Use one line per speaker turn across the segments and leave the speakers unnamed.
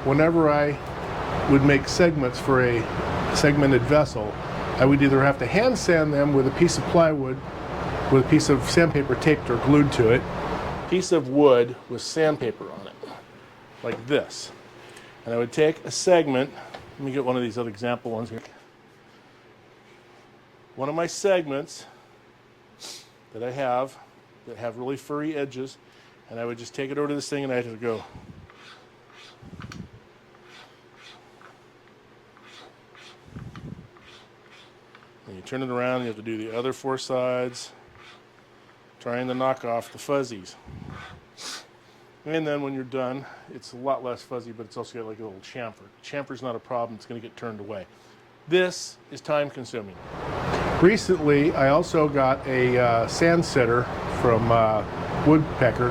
whenever I would make segments for a segmented vessel, I would either have to hand sand them with a piece of plywood with a piece of sandpaper taped or glued to it, piece of wood with sandpaper on it, like this. And I would take a segment, let me get one of these other example ones here. One of my segments that I have that have really furry edges, and I would just take it over to this thing and I had to go. And you turn it around, you have to do the other four sides, trying to knock off the fuzzies. And then when you're done, it's a lot less fuzzy, but it's also got like a little chamfer. Chamfer's not a problem, it's going to get turned away. This is time consuming. Recently, I also got a sand sitter from Woodpecker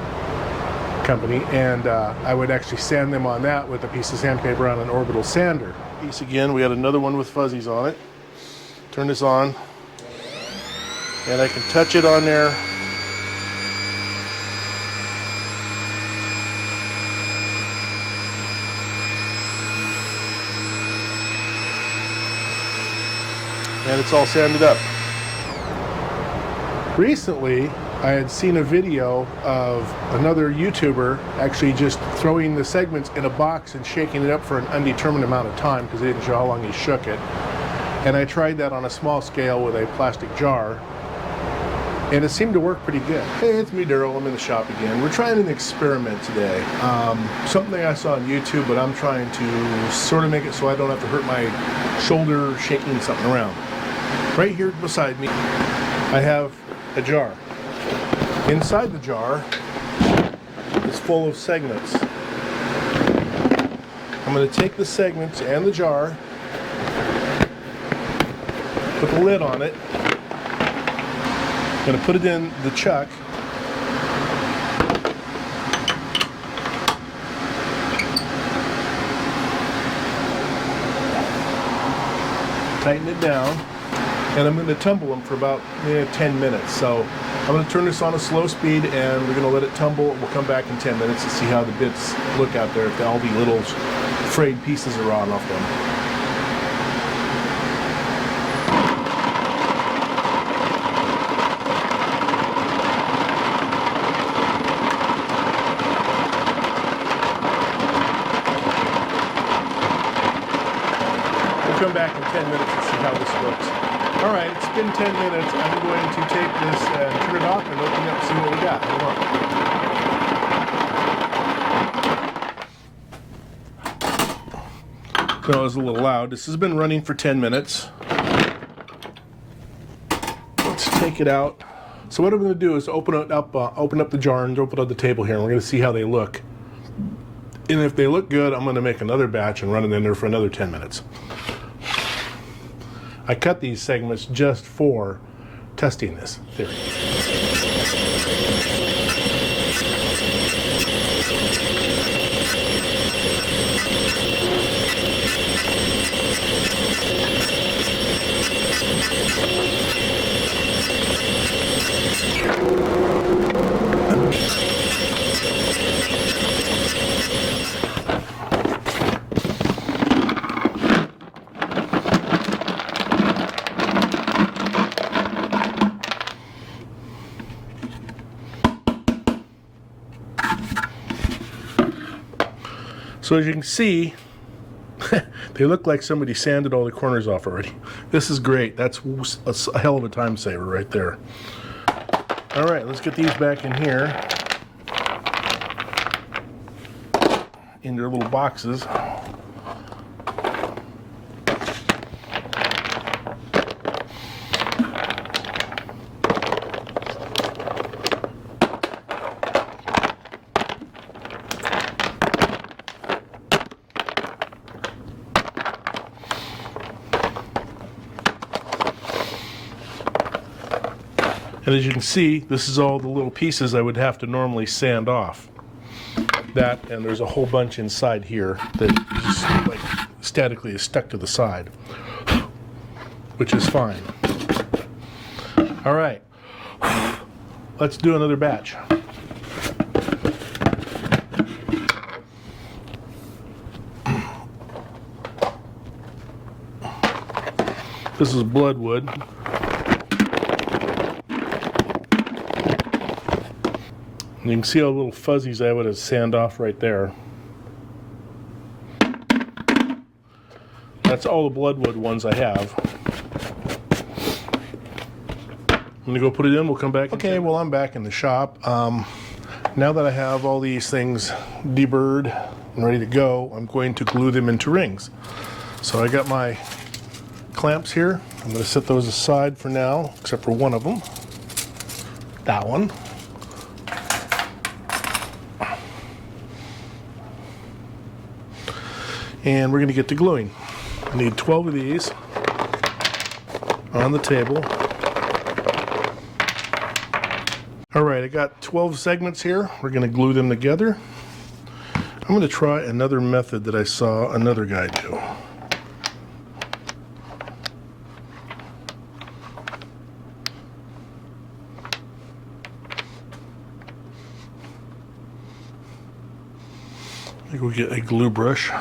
Company, and I would actually sand them on that with a piece of sandpaper on an orbital sander. Piece again, we had another one with fuzzies on it. Turn this on, and I can touch it on there. And it's all sanded up. Recently, I had seen a video of another YouTuber actually just throwing the segments in a box and shaking it up for an undetermined amount of time because they didn't show how long he shook it. And I tried that on a small scale with a plastic jar, and it seemed to work pretty good. Hey, it's me, Daryl. I'm in the shop again. We're trying an experiment today. Something I saw on YouTube, but I'm trying to sort of make it so I don't have to hurt my shoulder shaking something around. Right here beside me, I have a jar. Inside the jar is full of segments. I'm going to take the segments and the jar, put the lid on it, I'm going to put it in the chuck, tighten it down, and I'm going to tumble them for about 10 minutes. So I'm going to turn this on a slow speed and we're going to let it tumble. We'll come back in 10 minutes and see how the bits look out there, if all the little frayed pieces are on off them. Come back in 10 minutes and see how this looks. All right, it's been 10 minutes. I'm going to take this and turn it off and open it up and see what we got. Hold on. So it was a little loud. This has been running for 10 minutes. Let's take it out. So what I'm going to do is open up the jar and open up the table here, and we're going to see how they look. And if they look good, I'm going to make another batch and run it in there for another 10 minutes. I cut these segments just for testing this theory. So as you can see, they look like somebody sanded all the corners off already. This is great. That's a hell of a time saver right there. All right, let's get these back in here in their little boxes. And as you can see, this is all the little pieces I would have to normally sand off. That, and there's a whole bunch inside here that just like statically is stuck to the side, which is fine. All right, let's do another batch. This is bloodwood. And you can see all the little fuzzies I would have sand off right there. That's all the bloodwood ones I have. I'm gonna go put it in, we'll come back. Okay, well I'm back in the shop. Now that I have all these things deburred and ready to go, I'm going to glue them into rings. So I got my clamps here. I'm gonna set those aside for now, except for one of them. That one. And we're gonna get to gluing. I need 12 of these on the table. All right, I got 12 segments here. We're gonna glue them together. I'm gonna try another method that I saw another guy do. I think we'll get a glue brush.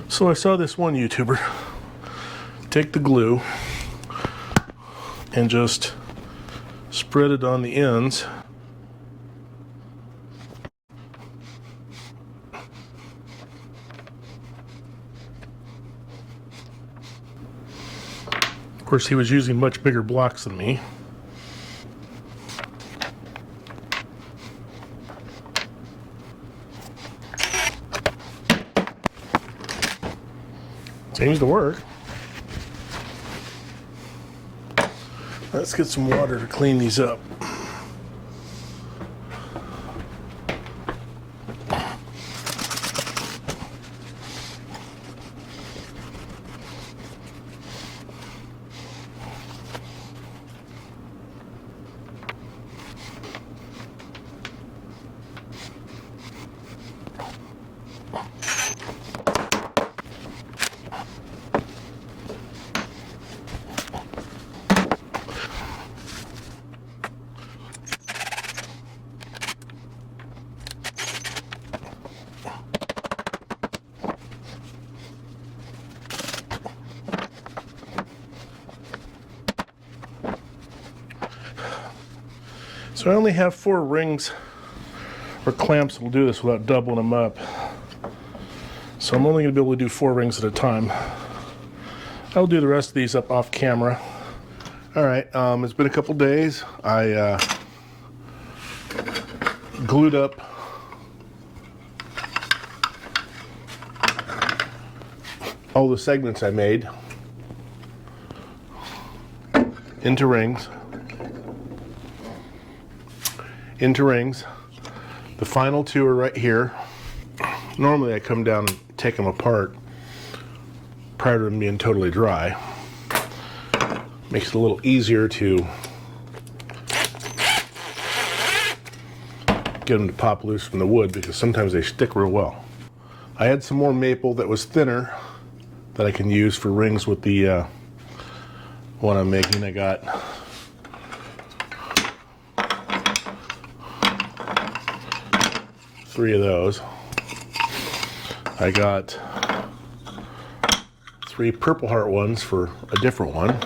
So I saw this one YouTuber take the glue and just spread it on the ends. Of course, he was using much bigger blocks than me. Seems to work. Let's get some water to clean these up. So I only have 4 rings or clamps that will do this without doubling them up. So I'm only going to be able to do 4 rings at a time. I'll do the rest of these up off camera. Alright, it's been a couple days. I glued up all the segments I made into rings. The final 2 are right here. Normally I come down and take them apart prior to them being totally dry. Makes it a little easier to get them to pop loose from the wood because sometimes they stick real well. I had some more maple that was thinner that I can use for rings with the one I'm making. I got three of those. I got 3 Purple Heart ones for a different one.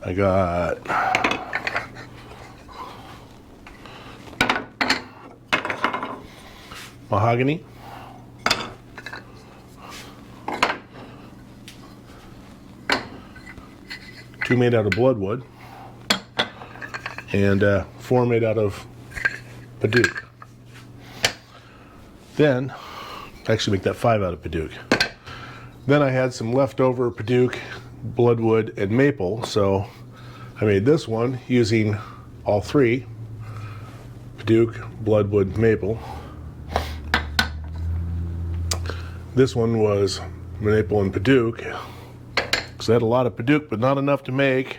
I got mahogany. Two made out of bloodwood. And 4 made out of Paduke. Then, actually make that 5 out of Paduke. Then I had some leftover Paduke, bloodwood, and maple, so I made this one using all 3, Paduke, bloodwood, maple. This one was maple and Paduke, because I had a lot of Paduke, but not enough to make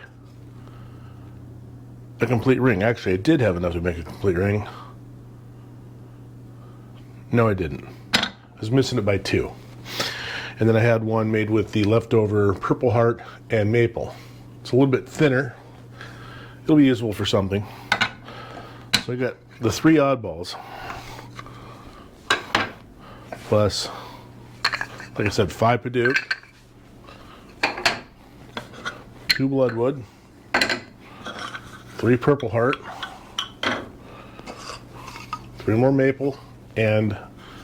a complete ring. Actually, I did have enough to make a complete ring. No, I didn't. I was missing it by 2. And then I had one made with the leftover Purple Heart and maple. It's a little bit thinner. It'll be useful for something. So I got the 3 oddballs. plus, like I said, 5 Paduke, 2 Bloodwood, 3 Purple Heart, 3 more Maple, and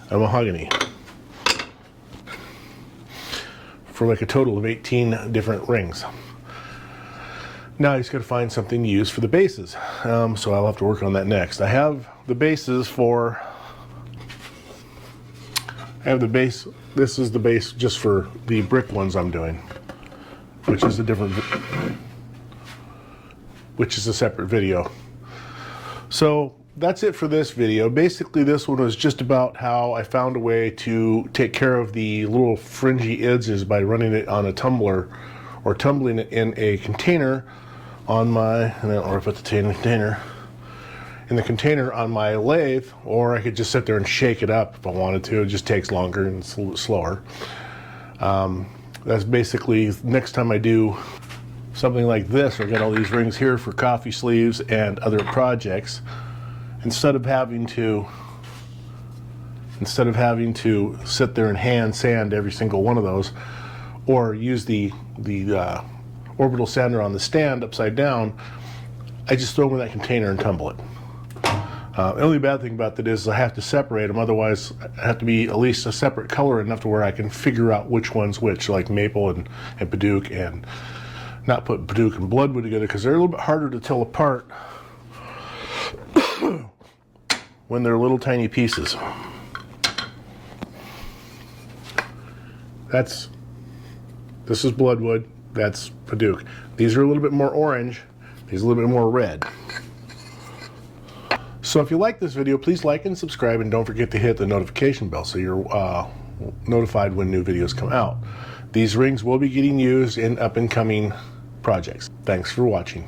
a Mahogany, for like a total of 18 different rings. Now I just got to find something to use for the bases, so I'll have to work on that next. I have the bases for, this is the base just for the brick ones I'm doing, which is a separate video. So that's it for this video. Basically this one was just about how I found a way to take care of the little fringy edges by running it on a tumbler, or tumbling it in a container on my, or I put the container in the container on my lathe, or I could just sit there and shake it up if I wanted to. It just takes longer and it's a little slower. That's basically, next time I do something like this, I got all these rings here for coffee sleeves and other projects, instead of having to sit there and hand sand every single one of those, or use the orbital sander on the stand upside down, I just throw them in that container and tumble it. The only bad thing about that is I have to separate them, otherwise I have to be at least a separate color enough to where I can figure out which one's which, like Maple and Paduke, and not put Paduke and Bloodwood together because they're a little bit harder to tell apart when they're little tiny pieces. This is Bloodwood, that's Paduke. These are a little bit more orange, these are a little bit more red. So if you like this video, please like and subscribe, and don't forget to hit the notification bell so you're notified when new videos come out. These rings will be getting used in up and coming projects. Thanks for watching.